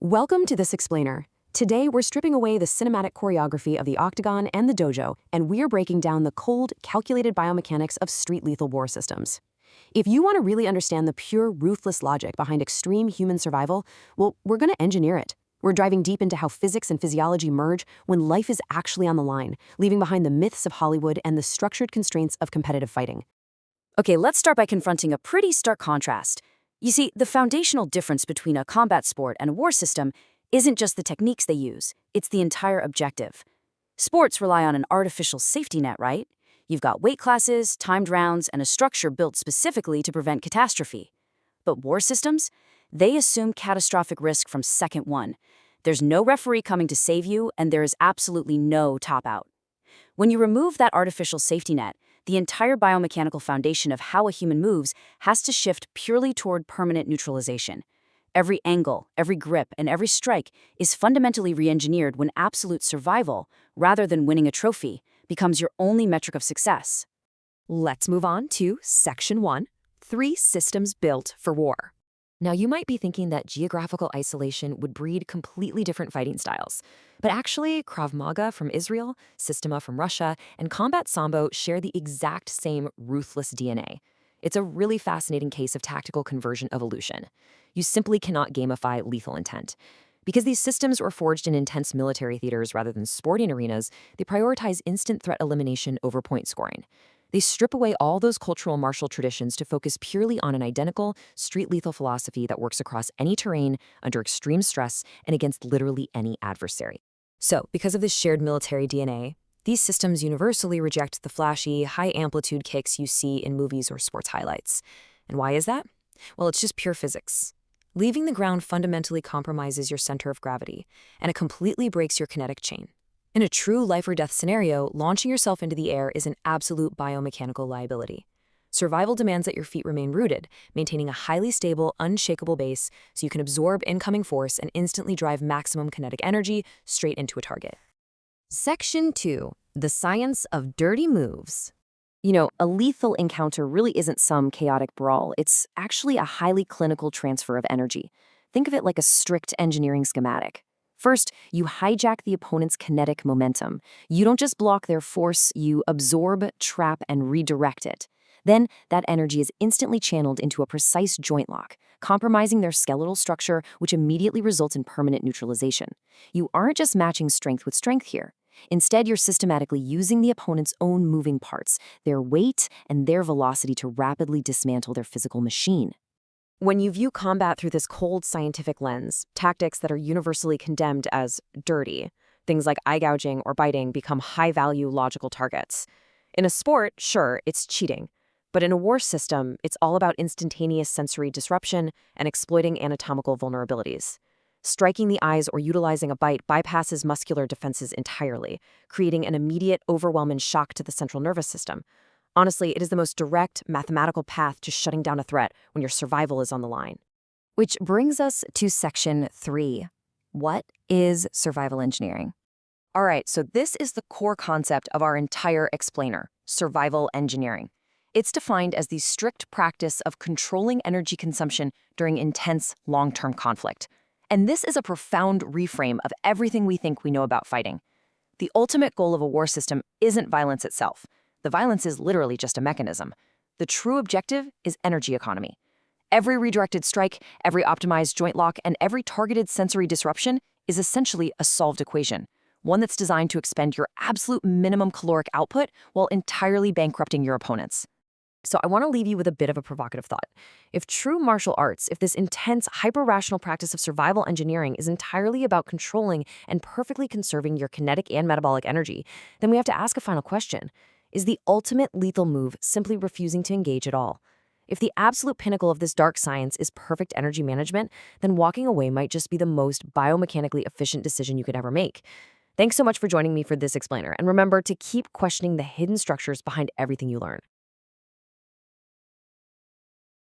Welcome to This Explainer. Today, we're stripping away the cinematic choreography of the octagon and the dojo, and we're breaking down the cold, calculated biomechanics of street-lethal war systems. If you want to really understand the pure, ruthless logic behind extreme human survival, well, we're going to engineer it. We're driving deep into how physics and physiology merge when life is actually on the line, leaving behind the myths of Hollywood and the structured constraints of competitive fighting. Okay, let's start by confronting a pretty stark contrast. You see, the foundational difference between a combat sport and a war system isn't just the techniques they use, it's the entire objective. Sports rely on an artificial safety net, right? You've got weight classes, timed rounds, and a structure built specifically to prevent catastrophe. But war systems? They assume catastrophic risk from second one. There's no referee coming to save you, and there is absolutely no top-out. When you remove that artificial safety net, the entire biomechanical foundation of how a human moves has to shift purely toward permanent neutralization. Every angle, every grip, and every strike is fundamentally re-engineered when absolute survival, rather than winning a trophy, becomes your only metric of success. Let's move on to Section 1, 3 Systems Built for War. Now, you might be thinking that geographical isolation would breed completely different fighting styles. But actually, Krav Maga from Israel, Systema from Russia, and combat sambo share the exact same ruthless DNA. It's a really fascinating case of tactical conversion evolution. You simply cannot gamify lethal intent. Because these systems were forged in intense military theaters rather than sporting arenas, they prioritize instant threat elimination over point scoring. They strip away all those cultural martial traditions to focus purely on an identical, street-lethal philosophy that works across any terrain, under extreme stress, and against literally any adversary. So, because of this shared military DNA, these systems universally reject the flashy, high-amplitude kicks you see in movies or sports highlights. And why is that? Well, it's just pure physics. Leaving the ground fundamentally compromises your center of gravity, and it completely breaks your kinetic chain. In a true life-or-death scenario, launching yourself into the air is an absolute biomechanical liability. Survival demands that your feet remain rooted, maintaining a highly stable, unshakable base so you can absorb incoming force and instantly drive maximum kinetic energy straight into a target. Section 2. The Science of Dirty Moves. You know, a lethal encounter really isn't some chaotic brawl. It's actually a highly clinical transfer of energy. Think of it like a strict engineering schematic. First, you hijack the opponent's kinetic momentum. You don't just block their force, you absorb, trap, and redirect it. Then, that energy is instantly channeled into a precise joint lock, compromising their skeletal structure, which immediately results in permanent neutralization. You aren't just matching strength with strength here. Instead, you're systematically using the opponent's own moving parts, their weight, and their velocity to rapidly dismantle their physical machine. When you view combat through this cold scientific lens, tactics that are universally condemned as dirty, things like eye gouging or biting, become high-value logical targets. In a sport, sure, it's cheating. But in a war system, it's all about instantaneous sensory disruption and exploiting anatomical vulnerabilities. Striking the eyes or utilizing a bite bypasses muscular defenses entirely, creating an immediate, overwhelming shock to the central nervous system. Honestly, it is the most direct, mathematical path to shutting down a threat when your survival is on the line. Which brings us to Section 3. What is survival engineering? All right, so this is the core concept of our entire explainer, survival engineering. It's defined as the strict practice of controlling energy consumption during intense, long-term conflict. And this is a profound reframe of everything we think we know about fighting. The ultimate goal of a war system isn't violence itself. The violence is literally just a mechanism. The true objective is energy economy. Every redirected strike, every optimized joint lock, and every targeted sensory disruption is essentially a solved equation, one that's designed to expend your absolute minimum caloric output while entirely bankrupting your opponents. So I want to leave you with a bit of a provocative thought. If true martial arts, if this intense, hyper-rational practice of survival engineering is entirely about controlling and perfectly conserving your kinetic and metabolic energy, then we have to ask a final question. Is the ultimate lethal move simply refusing to engage at all? If the absolute pinnacle of this dark science is perfect energy management, then walking away might just be the most biomechanically efficient decision you could ever make. Thanks so much for joining me for this explainer, and remember to keep questioning the hidden structures behind everything you learn.